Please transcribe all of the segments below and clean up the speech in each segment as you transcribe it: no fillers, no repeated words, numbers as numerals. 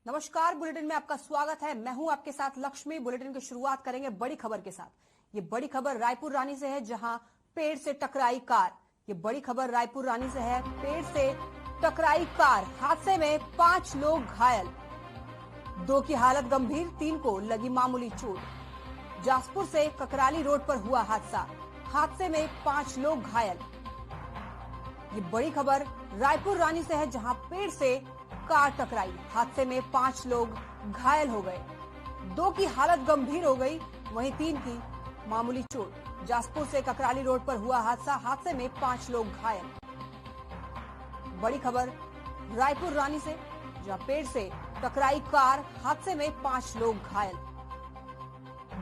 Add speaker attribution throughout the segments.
Speaker 1: नमस्कार, बुलेटिन में आपका स्वागत है। मैं हूं आपके साथ लक्ष्मी। बुलेटिन की शुरुआत करेंगे बड़ी खबर के साथ। ये बड़ी खबर रायपुर रानी से है, जहां पेड़ से टकराई कार। ये बड़ी खबर रायपुर रानी से है, पेड़ से टकराई कार। हादसे में 5 लोग घायल, 2 की हालत गंभीर, 3 को लगी मामूली चोट। जासपुर से ककराली रोड पर हुआ हादसा, हादसे में 5 लोग घायल। ये बड़ी खबर रायपुर रानी से है, जहां पेड़ से कार टकराई, हादसे में 5 लोग घायल हो गए, 2 की हालत गंभीर हो गई, वहीं 3 की मामूली चोट। जासपुर से ककराली रोड पर हुआ हादसा, हादसे में 5 लोग घायल। बड़ी खबर रायपुर रानी से, जहां पेड़ से टकराई कार, हादसे में 5 लोग घायल,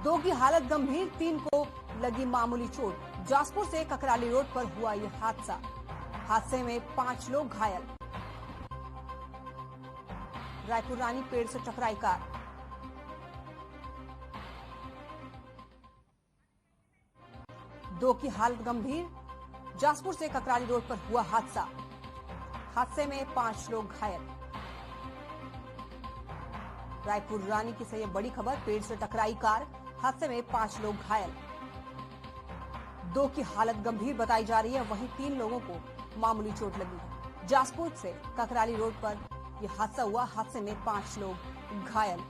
Speaker 1: 2 की हालत गंभीर, 3 को लगी मामूली चोट। जासपुर से ककराली रोड पर हुआ यह हादसा, हादसे में 5 लोग घायल। रायपुर रानी, पेड़ से टकराई कार। दो की हालत गंभीर। जासपुर से ककराली रोड पर हुआ हादसा, हादसे में 5 लोग घायल। रायपुर रानी की से ये बड़ी खबर, पेड़ से टकराई कार, हादसे में 5 लोग घायल, 2 की हालत गंभीर बताई जा रही है, वहीं 3 लोगों को मामूली चोट लगी है। जासपुर से ककराली रोड पर यह हादसा हुआ, हादसे में 5 लोग घायल।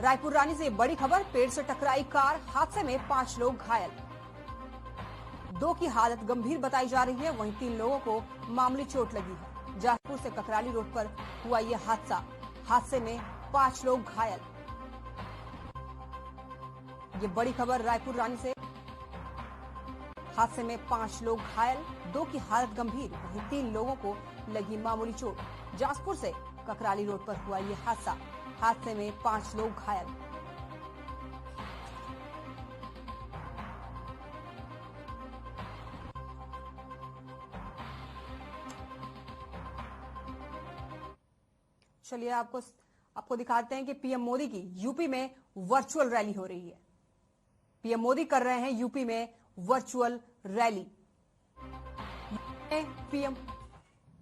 Speaker 1: रायपुर रानी से बड़ी खबर, पेड़ से टकराई कार, हादसे में 5 लोग घायल, 2 की हालत गंभीर बताई जा रही है, वहीं 3 लोगों को मामूली चोट लगी है। जासपुर से ककराली रोड पर हुआ यह हादसा, हादसे में 5 लोग घायल। ये बड़ी खबर रायपुर रानी से, हादसे में 5 लोग घायल, 2 की हालत गंभीर, वहीं 3 लोगों को लगी मामूली चोट। जासपुर से ककराली रोड पर हुआ यह हादसा, हादसे में 5 लोग घायल। चलिए आपको दिखाते हैं कि पीएम मोदी की यूपी में वर्चुअल रैली हो रही है। पीएम मोदी कर रहे हैं यूपी में वर्चुअल रैली। पीएम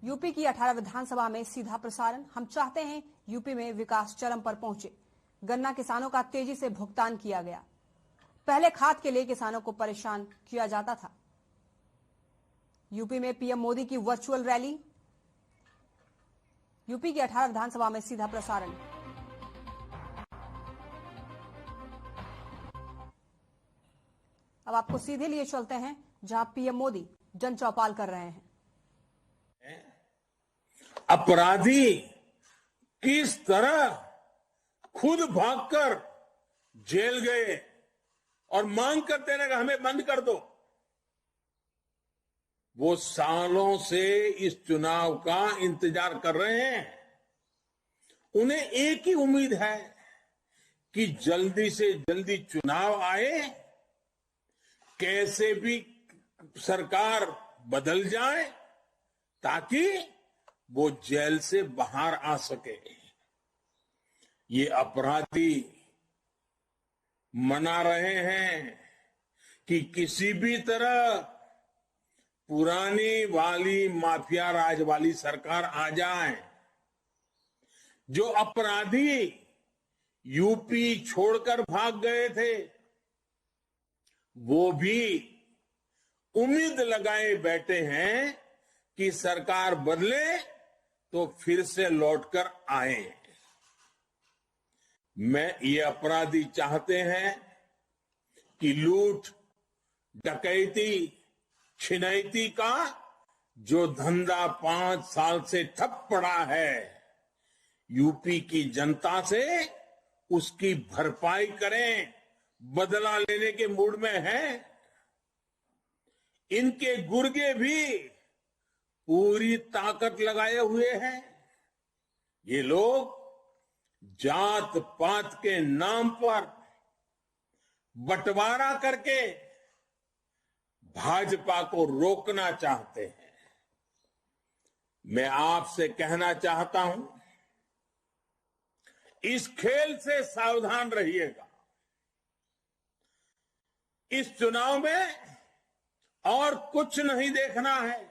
Speaker 1: यूपी की 18 विधानसभा में सीधा प्रसारण। हम चाहते हैं यूपी में विकास चरम पर पहुंचे। गन्ना किसानों का तेजी से भुगतान किया गया। पहले खाद के लिए किसानों को परेशान किया जाता था। यूपी में पीएम मोदी की वर्चुअल रैली। यूपी की 18 विधानसभा में सीधा प्रसारण। अब आपको सीधे लिए चलते हैं जहां पीएम मोदी जन चौपाल कर रहे हैं।
Speaker 2: अपराधी किस तरह खुद भागकर जेल गए और मांग करते रहे, हमें बंद कर दो। वो सालों से इस चुनाव का इंतजार कर रहे हैं। उन्हें एक ही उम्मीद है कि जल्दी से जल्दी चुनाव आए, कैसे भी सरकार बदल जाए, ताकि वो जेल से बाहर आ सके। ये अपराधी मना रहे हैं कि किसी भी तरह पुरानी वाली माफिया राज वाली सरकार आ जाए। जो अपराधी यूपी छोड़कर भाग गए थे, वो भी उम्मीद लगाए बैठे हैं कि सरकार बदले तो फिर से लौटकर आए। ये अपराधी चाहते हैं कि लूट, डकैती, छिनैती का जो धंधा 5 साल से ठप पड़ा है, यूपी की जनता से उसकी भरपाई करें, बदला लेने के मूड में हैं। इनके गुर्गे भी पूरी ताकत लगाए हुए हैं। ये लोग जात पात के नाम पर बंटवारा करके भाजपा को रोकना चाहते हैं। मैं आपसे कहना चाहता हूं, इस खेल से सावधान रहिएगा। इस चुनाव में और कुछ नहीं देखना है,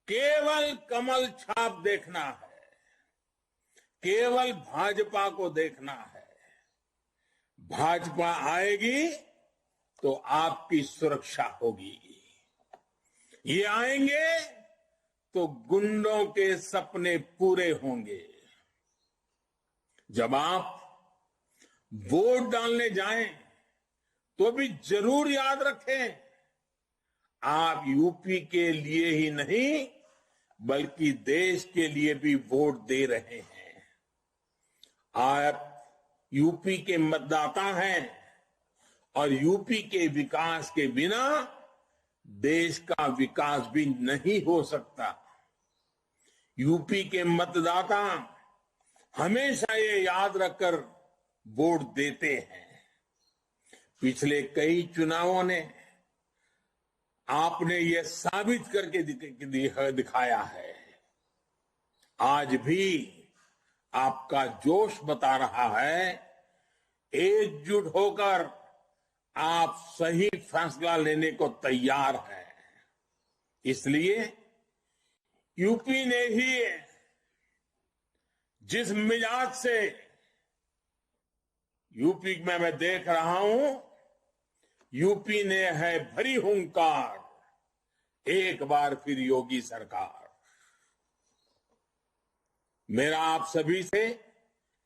Speaker 2: केवल कमल छाप देखना है। केवल भाजपा को देखना है। भाजपा आएगी तो आपकी सुरक्षा होगी। ये आएंगे तो गुंडों के सपने पूरे होंगे। जब आप वोट डालने जाएं तो भी जरूर याद रखें, आप यूपी के लिए ही नहीं बल्कि देश के लिए भी वोट दे रहे हैं। आप यूपी के मतदाता हैं और यूपी के विकास के बिना देश का विकास भी नहीं हो सकता। यूपी के मतदाता हमेशा ये याद रखकर वोट देते हैं। पिछले कई चुनावों ने आपने ये साबित करके दिखाया है। आज भी आपका जोश बता रहा है, एकजुट होकर आप सही फैसला लेने को तैयार हैं। इसलिए यूपी ने ही जिस मिजाज से यूपी में मैं देख रहा हूं, यूपी ने है भरी हुंकार, एक बार फिर योगी सरकार। मेरा आप सभी से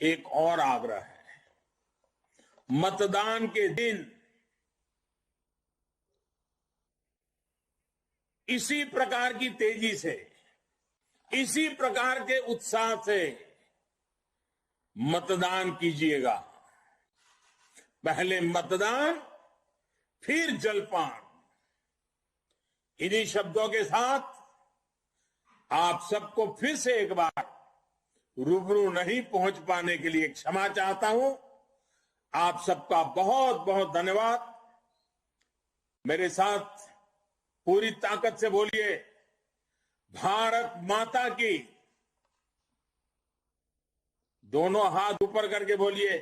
Speaker 2: एक और आग्रह है, मतदान के दिन इसी प्रकार की तेजी से, इसी प्रकार के उत्साह से मतदान कीजिएगा। पहले मतदान फिर जलपान। इन्हीं शब्दों के साथ आप सबको फिर से एक बार रूबरू नहीं पहुंच पाने के लिए क्षमा चाहता हूं। आप सबका बहुत बहुत धन्यवाद। मेरे साथ पूरी ताकत से बोलिए, भारत माता की। दोनों हाथ ऊपर करके बोलिए,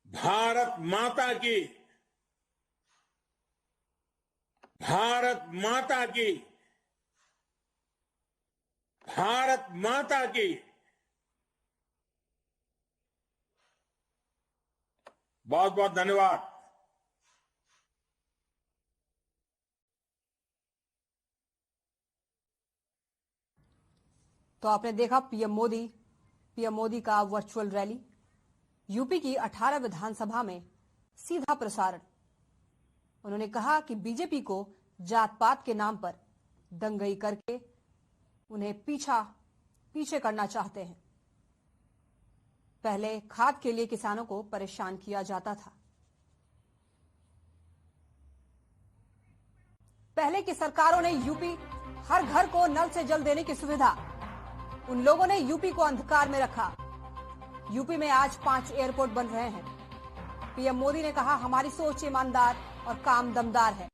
Speaker 2: भारत माता की। भारत माता की। भारत माता की। बहुत बहुत धन्यवाद।
Speaker 1: तो आपने देखा पीएम मोदी का वर्चुअल रैली। यूपी की 18 विधानसभा में सीधा प्रसारण। उन्होंने कहा कि बीजेपी को जात पात के नाम पर दंगई करके उन्हें पीछे करना चाहते हैं। पहले खाद के लिए किसानों को परेशान किया जाता था। पहले की सरकारों ने यूपी हर घर को नल से जल देने की सुविधा, उन लोगों ने यूपी को अंधकार में रखा। यूपी में आज 5 एयरपोर्ट बन रहे हैं। पीएम मोदी ने कहा, हमारी सोच ईमानदार और काम दमदार है।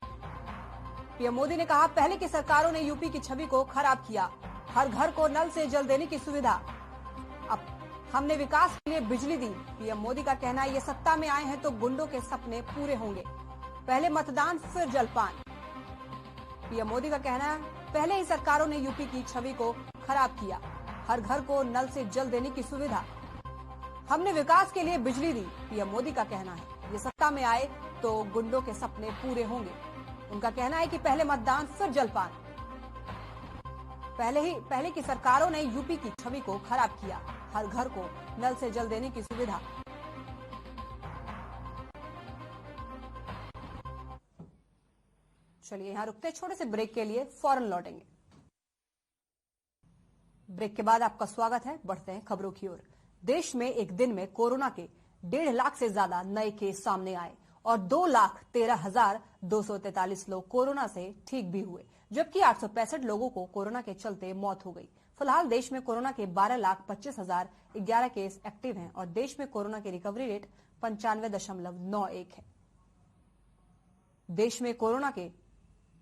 Speaker 1: पीएम मोदी ने कहा, पहले की सरकारों ने यूपी की छवि को खराब किया। हर घर को नल से जल देने की सुविधा, अब हमने विकास के लिए बिजली दी। पीएम मोदी का कहना है, ये सत्ता में आए हैं तो गुंडों के सपने पूरे होंगे। पहले मतदान फिर जलपान। पीएम मोदी का कहना है, पहले ही सरकारों ने यूपी की छवि को खराब किया। हर घर को नल से जल देने की सुविधा, हमने विकास के लिए बिजली दी। पीएम मोदी का कहना है, ये सत्ता में आए तो गुंडों के सपने पूरे होंगे। उनका कहना है कि पहले मतदान फिर जलपान। पहले की सरकारों ने यूपी की छवि को खराब किया। हर घर को नल से जल देने की सुविधा। चलिए यहां रुकते, छोटे से ब्रेक के लिए फौरन लौटेंगे। ब्रेक के बाद आपका स्वागत है। बढ़ते हैं खबरों की ओर। देश में एक दिन में कोरोना के 1.5 लाख से ज्यादा नए केस सामने आए और 2,13,243 लोग कोरोना से ठीक भी हुए, जबकि 865 लोगों को कोरोना के चलते मौत हो गई। फिलहाल देश में कोरोना के 12,25,011 केस एक्टिव हैं और देश में कोरोना की रिकवरी रेट 95.91 है। देश में कोरोना के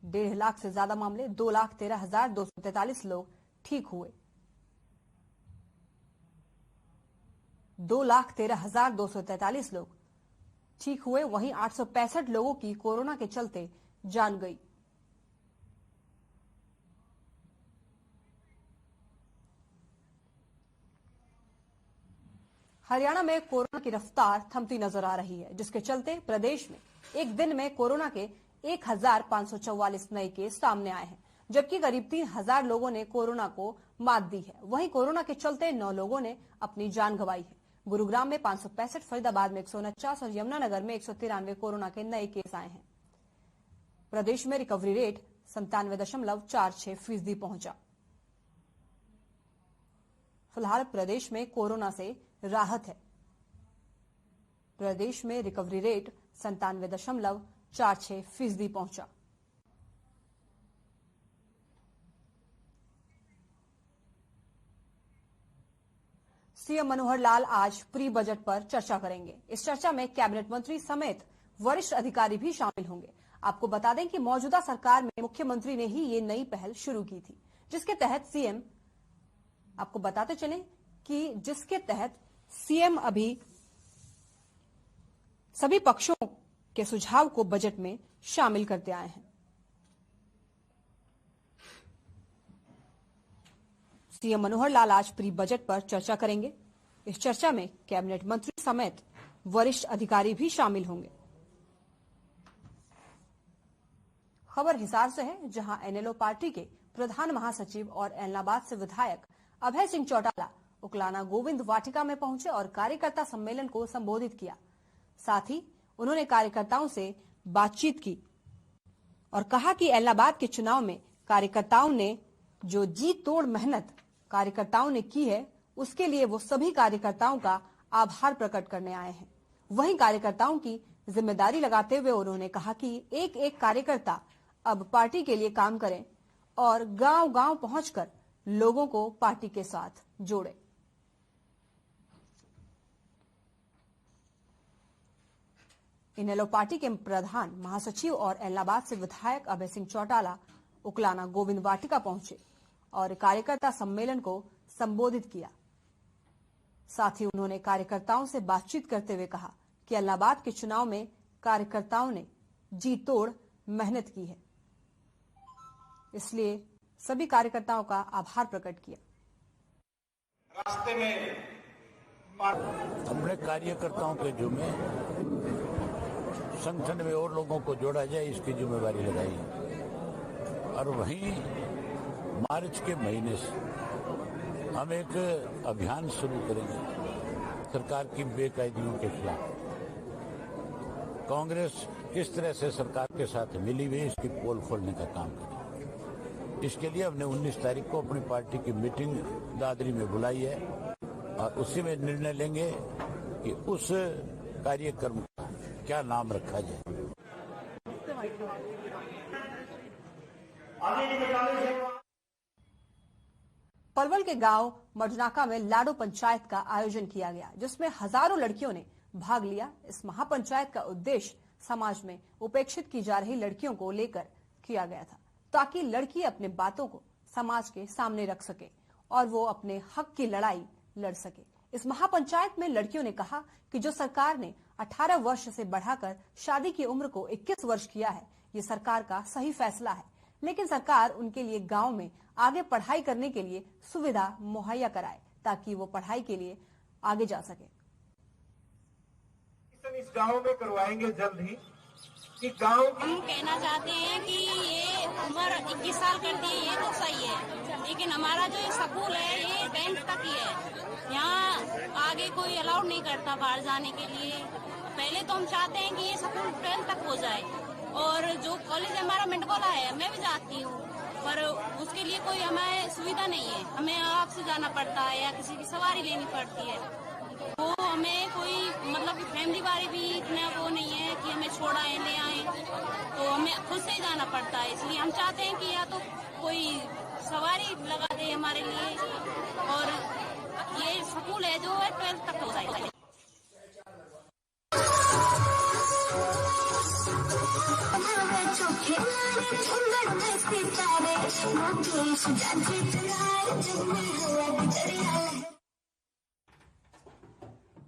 Speaker 1: 1.5 लाख से ज्यादा मामले, 2,13,243 लोग ठीक हुए। 2,13,243 लोग ठीक हुए, वहीं 865 लोगों की कोरोना के चलते जान गई। हरियाणा में कोरोना की रफ्तार थमती नजर आ रही है, जिसके चलते प्रदेश में एक दिन में कोरोना के 1544 नए केस सामने आए हैं, जबकि करीब 3000 लोगों ने कोरोना को मात दी है। वहीं कोरोना के चलते 9 लोगों ने अपनी जान गंवाई है। गुरुग्राम में 565, फरीदाबाद में 149 और यमुनानगर में 193 कोरोना के नए केस आए हैं। प्रदेश में रिकवरी रेट 97.46% पहुंचा। फिलहाल प्रदेश में कोरोना से राहत है। प्रदेश में रिकवरी रेट 97.46% पहुंचा। सीएम मनोहर लाल आज प्री बजट पर चर्चा करेंगे। इस चर्चा में कैबिनेट मंत्री समेत वरिष्ठ अधिकारी भी शामिल होंगे। आपको बता दें कि मौजूदा सरकार में मुख्यमंत्री ने ही ये नई पहल शुरू की थी, जिसके तहत सीएम आपको बताते चलें कि जिसके तहत सीएम अभी सभी पक्षों के सुझाव को बजट में शामिल करते आए हैं। सीएम मनोहर लाल आज प्री बजट पर चर्चा करेंगे। इस चर्चा में कैबिनेट मंत्री समेत वरिष्ठ अधिकारी भी शामिल होंगे। खबर हिसार से है, जहां एनएलओ पार्टी के प्रधान महासचिव और एलनाबाद से विधायक अभय सिंह चौटाला उकलाना गोविंद वाटिका में पहुंचे और कार्यकर्ता सम्मेलन को संबोधित किया। साथ ही उन्होंने कार्यकर्ताओं से बातचीत की और कहा कि एलनाबाद के चुनाव में कार्यकर्ताओं ने जो जी तोड़ मेहनत कार्यकर्ताओं ने की है, उसके लिए वो सभी कार्यकर्ताओं का आभार प्रकट करने आए हैं। वहीं कार्यकर्ताओं की जिम्मेदारी लगाते हुए उन्होंने कहा कि एक एक कार्यकर्ता अब पार्टी के लिए काम करें और गांव-गांव पहुंचकर लोगों को पार्टी के साथ जोड़े। इनेलो पार्टी के प्रधान महासचिव और एलनाबाद से विधायक अभय सिंह चौटाला उकलाना गोविंद वाटिका पहुंचे और कार्यकर्ता सम्मेलन को संबोधित किया। साथ ही उन्होंने कार्यकर्ताओं से बातचीत करते हुए कहा कि इलाहाबाद के चुनाव में कार्यकर्ताओं ने जी तोड़ मेहनत की है, इसलिए सभी कार्यकर्ताओं का आभार प्रकट किया।
Speaker 3: रास्ते में
Speaker 4: हमने कार्यकर्ताओं के जुम्मे संगठन में और लोगों को जोड़ा जाए, इसकी जिम्मेवारी लगाई और वहीं मार्च के महीने से हम एक अभियान शुरू करेंगे सरकार की बेकायदियों के खिलाफ। कांग्रेस किस तरह से सरकार के साथ मिली हुई, इसकी पोल खोलने का काम करें। इसके लिए हमने 19 तारीख को अपनी पार्टी की मीटिंग दादरी में बुलाई है और उसी में निर्णय लेंगे कि उस कार्यक्रम का क्या नाम रखा जाए।
Speaker 1: पलवल के गांव मडनाका में लाडो पंचायत का आयोजन किया गया, जिसमें हजारों लड़कियों ने भाग लिया। इस महापंचायत का उद्देश्य समाज में उपेक्षित की जा रही लड़कियों को लेकर किया गया था, ताकि लड़की अपने बातों को समाज के सामने रख सके और वो अपने हक की लड़ाई लड़ सके। इस महापंचायत में लड़कियों ने कहा कि जो सरकार ने 18 वर्ष से बढ़ाकर शादी की उम्र को 21 वर्ष किया है, ये सरकार का सही फैसला है, लेकिन सरकार उनके लिए गांव में आगे पढ़ाई करने के लिए सुविधा मुहैया कराए, ताकि वो पढ़ाई के लिए आगे जा सके।
Speaker 3: इस गांव में करवाएंगे जल्द ही कि गांव
Speaker 5: हम कहना चाहते हैं कि ये उम्र 21 साल कर दी, ये तो सही है, लेकिन हमारा जो स्कूल है ये 10th तक ही है। यहाँ आगे कोई अलाउड नहीं करता बाहर जाने के लिए। पहले तो हम चाहते हैं कि ये स्कूल 12th तक हो जाए, और जो कॉलेज हमारा मेंढकोला है, मैं भी जाती हूँ, पर उसके लिए कोई हमें सुविधा नहीं है। हमें आपसे जाना पड़ता है या किसी की सवारी लेनी पड़ती है, तो हमें कोई मतलब कि फैमिली वाले भी इतना वो नहीं है कि हमें छोड़ाएं ले आए, तो हमें खुद से ही जाना पड़ता है। इसलिए हम चाहते हैं कि या तो कोई सवारी लगा दे हमारे लिए, और ये स्कूल है जो है 12th तक हो जाए।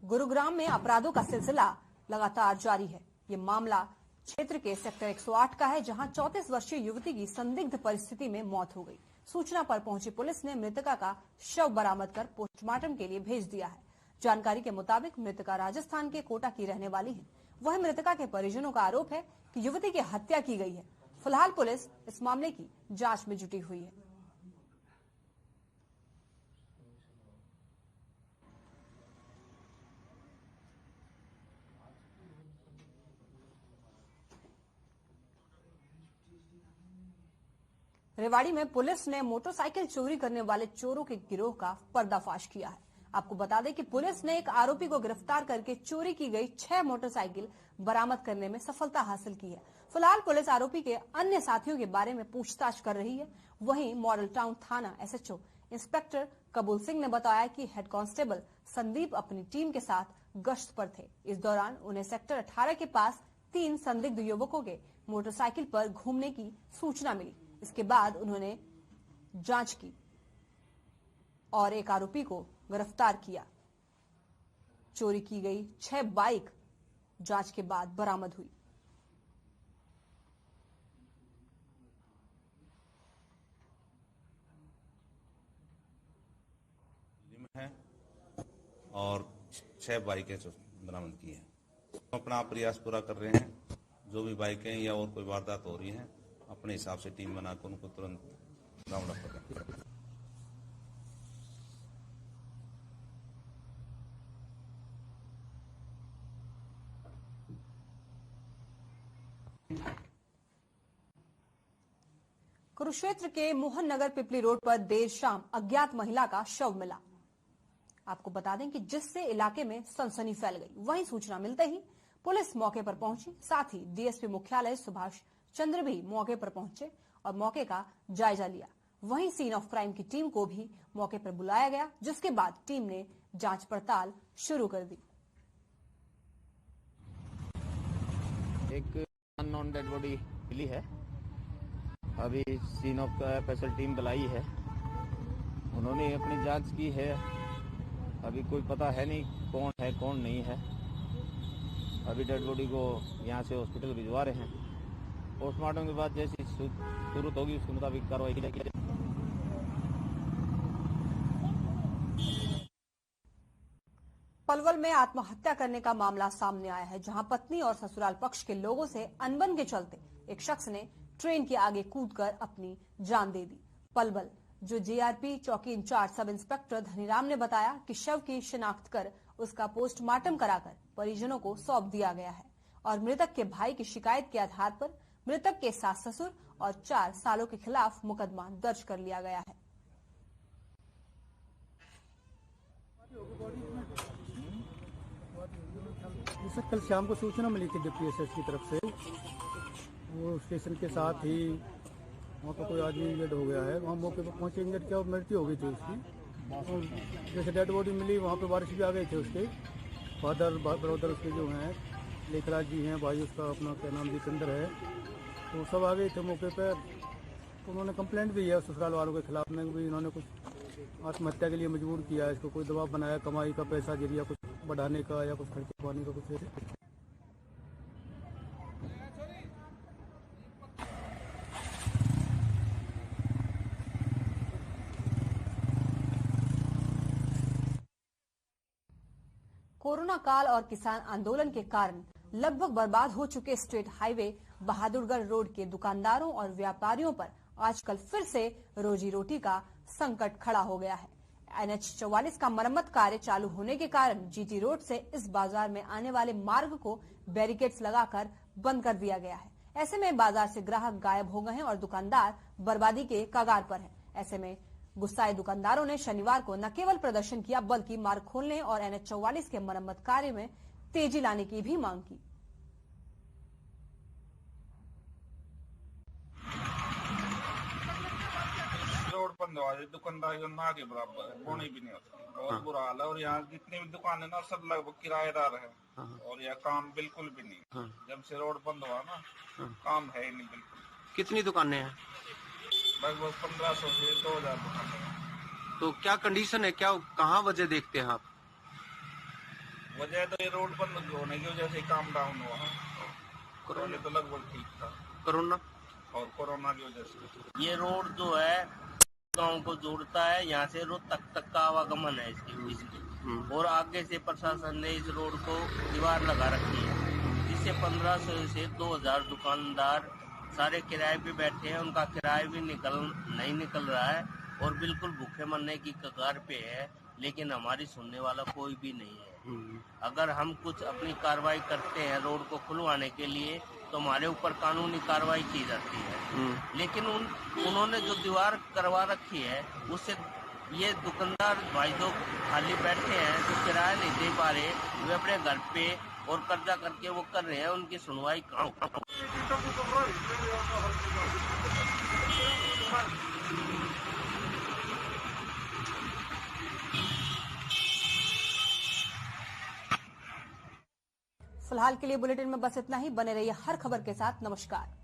Speaker 1: गुरुग्राम में अपराधों का सिलसिला लगातार जारी है। ये मामला क्षेत्र के सेक्टर 108 का है, जहां 34 वर्षीय युवती की संदिग्ध परिस्थिति में मौत हो गई। सूचना पर पहुंची पुलिस ने मृतका का शव बरामद कर पोस्टमार्टम के लिए भेज दिया है, जानकारी के मुताबिक मृतका राजस्थान के कोटा की रहने वाली है। वह मृतका के परिजनों का आरोप है कि युवती की हत्या की गई है। फिलहाल पुलिस इस मामले की जांच में जुटी हुई है। रेवाड़ी में पुलिस ने मोटरसाइकिल चोरी करने वाले चोरों के गिरोह का पर्दाफाश किया है। आपको बता दें कि पुलिस ने एक आरोपी को गिरफ्तार करके चोरी की गई 6 मोटरसाइकिल बरामद करने में सफलता हासिल की है। फिलहाल पुलिस आरोपी के अन्य साथियों के बारे में पूछताछ कर रही है। वहीं मॉडल टाउन थाना एसएचओ इंस्पेक्टर कबूल सिंह ने बताया कि हेड कांस्टेबल संदीप अपनी टीम के साथ गश्त पर थे। इस दौरान उन्हें सेक्टर 18 के पास 3 संदिग्ध युवकों के मोटरसाइकिल पर घूमने की सूचना मिली। इसके बाद उन्होंने जांच की और एक आरोपी को गिरफ्तार किया। चोरी की गई 6 बाइक जांच के बाद बरामद हुई।
Speaker 6: है और 6 बाइकें बरामद की हैं। अपना प्रयास पूरा कर रहे हैं। जो भी बाइकें या और कोई वारदात हो रही है अपने हिसाब से टीम बनाकर उनको तुरंत राउंड अप कर रहे हैं।
Speaker 1: कुरुक्षेत्र के मोहन नगर पिपली रोड पर देर शाम अज्ञात महिला का शव मिला। आपको बता दें कि जिससे इलाके में सनसनी फैल गई। वहीं सूचना मिलते ही पुलिस मौके पर पहुंची। साथ ही डीएसपी मुख्यालय सुभाष चंद्र भी मौके पर पहुंचे और मौके का जायजा लिया। वहीं सीन ऑफ क्राइम की टीम को भी मौके पर बुलाया गया, जिसके बाद टीम ने जांच पड़ताल शुरू कर दी।
Speaker 7: एक अननोन डेड बॉडी मिली है। अभी सीन ऑफ का स्पेशल टीम बुलाई है। उन्होंने अपनी जांच की है। अभी कोई पता है नहीं कौन है कौन नहीं है। अभी डेड बॉडी को यहाँ से हॉस्पिटल भिजवा रहे हैं। पोस्टमार्टम के बाद जैसी जरूरत होगी उसके मुताबिक कार्रवाई की जाएगी।
Speaker 1: पलवल में आत्महत्या करने का मामला सामने आया है, जहां पत्नी और ससुराल पक्ष के लोगों से अनबन के चलते एक शख्स ने ट्रेन के आगे कूदकर अपनी जान दे दी। पलवल जो जीआरपी चौकी इंचार्ज सब इंस्पेक्टर धनीराम ने बताया कि शव की शिनाख्त कर उसका पोस्टमार्टम कराकर परिजनों को सौंप दिया गया है और मृतक के भाई की शिकायत के आधार पर मृतक के सास ससुर और 4 सालों के खिलाफ मुकदमा दर्ज कर लिया गया है।
Speaker 8: सर कल शाम को सूचना मिली थी डिप्टी एसएस की तरफ से। वो स्टेशन के साथ ही वहाँ पर कोई आदमी इंजर्ड हो गया है। वहाँ मौके पर पहुँचे, इंजर्ड क्या मृत्यु हो गई थी उसकी। और जैसे डेड बॉडी मिली वहाँ पर बारिश भी आ गए थे। उसके फादर ब्रदर उसके जो हैं लेखराज जी हैं, भाई उसका अपना क्या नाम जितेंद्र है, तो सब आ गए थे मौके पर। उन्होंने कंप्लेंट दी है ससुराल वालों के खिलाफ में भी इन्होंने कुछ आत्महत्या के लिए मजबूर किया है, इसको कोई दबाव बनाया, कमाई का पैसा जरिया कुछ बढ़ाने का या कुछ खर्च पाने का कुछ ऐसे।
Speaker 1: कोरोना काल और किसान आंदोलन के कारण लगभग बर्बाद हो चुके स्टेट हाईवे बहादुरगढ़ रोड के दुकानदारों और व्यापारियों पर आजकल फिर से रोजी रोटी का संकट खड़ा हो गया है। NH 44 का मरम्मत कार्य चालू होने के कारण जीटी रोड से इस बाजार में आने वाले मार्ग को बैरिकेड्स लगाकर बंद कर दिया गया है। ऐसे में बाजार से ग्राहक गायब हो गए हैं और दुकानदार बर्बादी के कगार पर हैं। ऐसे में गुस्साए दुकानदारों ने शनिवार को न केवल प्रदर्शन किया बल्कि मार्ग खोलने और NH 44 के मरम्मत कार्य में तेजी लाने की भी मांग की।
Speaker 3: रोड बंद हुआ है, दुकानदार ना के बराबर है, बोनी भी नहीं होती। बहुत बुरा हाल है। और यहाँ जितनी भी दुकानें ना सब लगभग किराएदार है और यहाँ काम बिल्कुल भी नहीं। जब से रोड बंद हुआ ना काम है ही नहीं बिल्कुल।
Speaker 9: कितनी दुकानें हैं?
Speaker 3: लगभग 1500 से 2000 दुकानें हैं।
Speaker 9: तो क्या कंडीशन है, क्या कहाँ वजह देखते हैं आप?
Speaker 3: वजह तो ये रोड बंद होने की वजह से काम डाउन हुआ है। पहले तो लगभग ठीक था
Speaker 9: कोरोना
Speaker 3: और कोरोना की वजह से
Speaker 10: ये रोड जो है गांव को जोड़ता है। यहाँ से रोहतक तक का आवागमन है इसकी और आगे से प्रशासन ने इस रोड को दीवार लगा रखी है, जिससे 1500 से 2000 दुकानदार सारे किराए पे बैठे हैं। उनका किराया भी नहीं निकल रहा है और बिल्कुल भूखे मरने की कगार पे है, लेकिन हमारी सुनने वाला कोई भी नहीं है। अगर हम कुछ अपनी कार्रवाई करते हैं रोड को खुलवाने के लिए तो हमारे ऊपर कानूनी कार्रवाई की जाती है, लेकिन उन्होंने जो दीवार करवा रखी है उससे ये दुकानदार भाई जो खाली बैठे हैं, जो किराया नहीं दे पा रहे, वे अपने घर पे और कर्जा करके वो कर रहे हैं। उनकी सुनवाई कहाँ?
Speaker 1: फिलहाल के लिए बुलेटिन में बस इतना ही। बने रहिए हर खबर के साथ। नमस्कार।